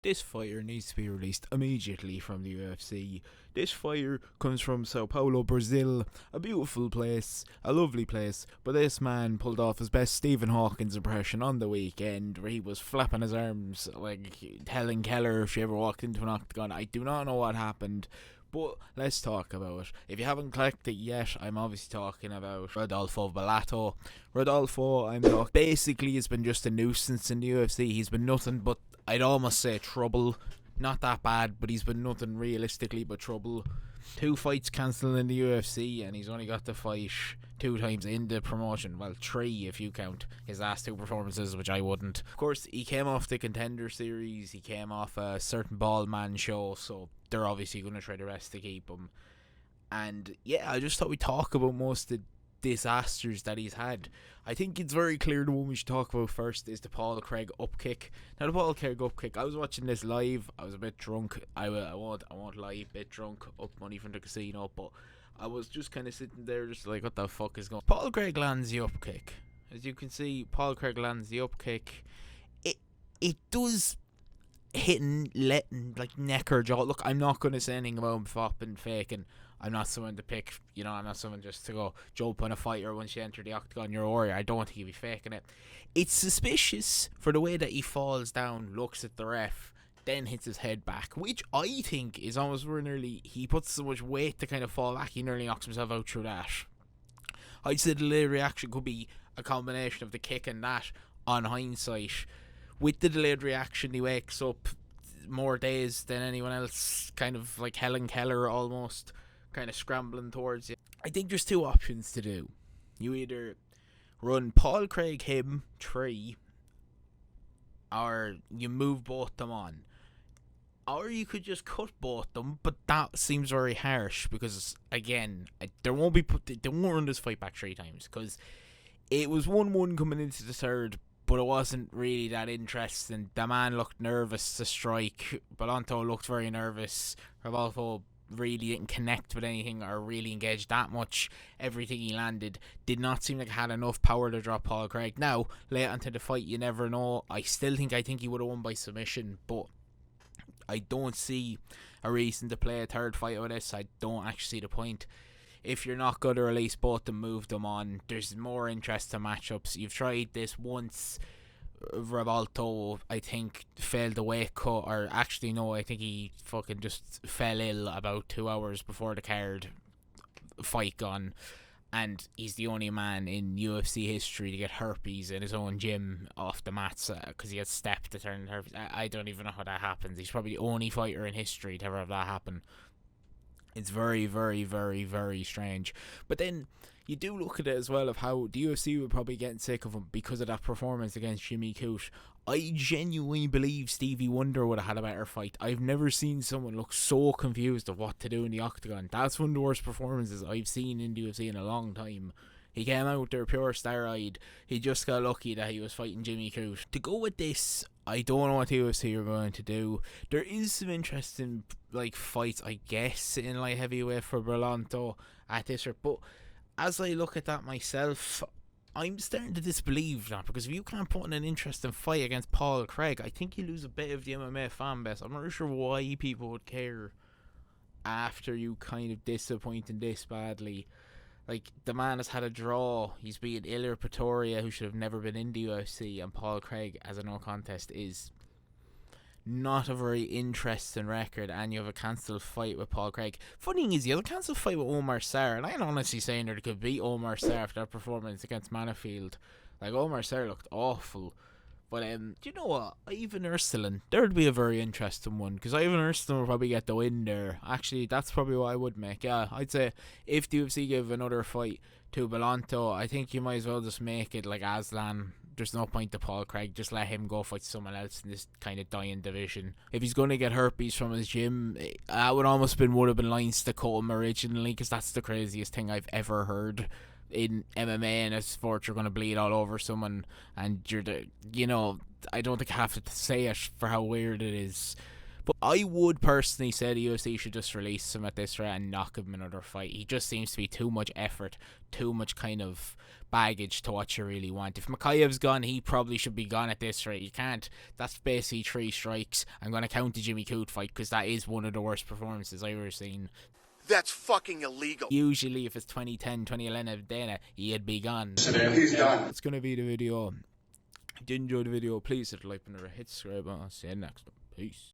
This fighter needs to be released immediately from the UFC. This fighter comes from Sao Paulo, Brazil, a beautiful place, a lovely place, but this man pulled off his best Stephen Hawkins impression on the weekend, where he was flapping his arms like Helen Keller if she ever walked into an octagon. I do not know what happened, but let's talk about it. If you haven't clicked it yet, I'm obviously talking about Rodolfo Bellato. Rodolfo, basically has been just a nuisance in the UFC. He's been nothing but, I'd almost say, trouble. Not that bad, but he's been nothing realistically but trouble. 2 fights cancelled in the UFC, and he's only got to fight 2 times in the promotion. Well, 3 if you count his last 2 performances, which I wouldn't. Of course, he came off the Contender Series. He came off a certain Bald Man show, so they're obviously going to try their best to keep him. And yeah, I just thought we'd talk about most of the disasters that he's had. I think it's very clear the one we should talk about first is the Paul Craig upkick. Now, the Paul Craig upkick, I was watching this live. I was a bit drunk. I won't lie, a bit drunk, up money from the casino, but I was just kind of sitting there just like, what the fuck is going on? Paul Craig lands the upkick. As you can see, Paul Craig lands the upkick. It does hitting, letting, like, neck or jaw. Look, I'm not going to say anything about him flopping, faking. I'm not someone to pick, I'm not someone just to go jump on a fighter once you enter the octagon, you're a warrior. I don't think he'd be faking it. It's suspicious for the way that he falls down, looks at the ref, then hits his head back, which I think is almost where nearly he puts so much weight to kind of fall back, he nearly knocks himself out through that. I'd say the delayed reaction could be a combination of the kick and that on hindsight. With the delayed reaction, he wakes up more dazed than anyone else, kind of like Helen Keller almost, kind of scrambling towards you. I think there's 2 options to do. You either run Paul Craig him 3, or you move both them on. Or you could just cut both them, but that seems very harsh because, again, they won't run this fight back 3 times because it was 1-1 coming into the third, but it wasn't really that interesting. The man looked nervous to strike. Belanto looked very nervous. Rodolfo really didn't connect with anything or really engage that much. Everything he landed did not seem like it had enough power to drop Paul Craig. Now, late into the fight, you never know. I think he would have won by submission, but I don't see a reason to play a third fight with this. I don't actually see the point. If you're not going to release both and move them on, there's more interest in matchups. You've tried this once. Rivalto, I think, failed the weight cut, or actually no, I think he fucking just fell ill about 2 hours before the card fight gone, and he's the only man in UFC history to get herpes in his own gym off the mats because he had stepped to turn herpes. I don't even know how that happens. He's probably the only fighter in history to ever have that happen. It's very, very, very, very strange. But then you do look at it as well of how the UFC would probably get sick of him because of that performance against Jimmy Coote. I genuinely believe Stevie Wonder would have had a better fight. I've never seen someone look so confused of what to do in the octagon. That's one of the worst performances I've seen in the UFC in a long time. He came out there pure star-eyed. He just got lucky that he was fighting Jimmy Coote. To go with this, I don't know what the UFC are going to do. There is some interesting fights, I guess, in light heavyweight for Berlanto at this, but as I look at that myself, I'm starting to disbelieve that, because if you can't put in an interesting fight against Paul Craig, I think you lose a bit of the MMA fan base. I'm not really sure why people would care after you kind of disappoint him this badly. Like, the man has had a draw. He's beaten Ilir Pretoria, who should have never been in the UFC, and Paul Craig, as a no contest, is not a very interesting record, and you have a cancelled fight with Paul Craig. Funny thing is, you have a cancelled fight with Omar Sarr, and I'm honestly saying that it could beat Omar Sarr after that performance against Manifield. Like, Omar Sarr looked awful. But, do you know what? Ivan Erstelan, there would be a very interesting one, because Ivan Erstelan will probably get the win there. Actually, that's probably what I would make. Yeah, I'd say if the UFC give another fight to Belanto, I think you might as well just make it like Aslan. There's no point to Paul Craig. Just let him go fight someone else in this kind of dying division. If he's going to get herpes from his gym, that would have been lines to cut him originally, because that's the craziest thing I've ever heard in MMA and a sport. You're going to bleed all over someone, and I don't think I have to say it for how weird it is. But I would personally say the UFC should just release him at this rate and knock him another fight. He just seems to be too much effort, too much kind of baggage to what you really want. If Makhayev's gone, he probably should be gone at this rate. You can't. That's basically 3 strikes. I'm going to count the Jimmy Coote fight because that is one of the worst performances I've ever seen. That's fucking illegal. Usually if it's 2010, 2011 Dana, he'd be gone. He's done. That's going to be the video. If you did enjoy the video, please hit the like button or hit subscribe. I'll see you next one. Peace.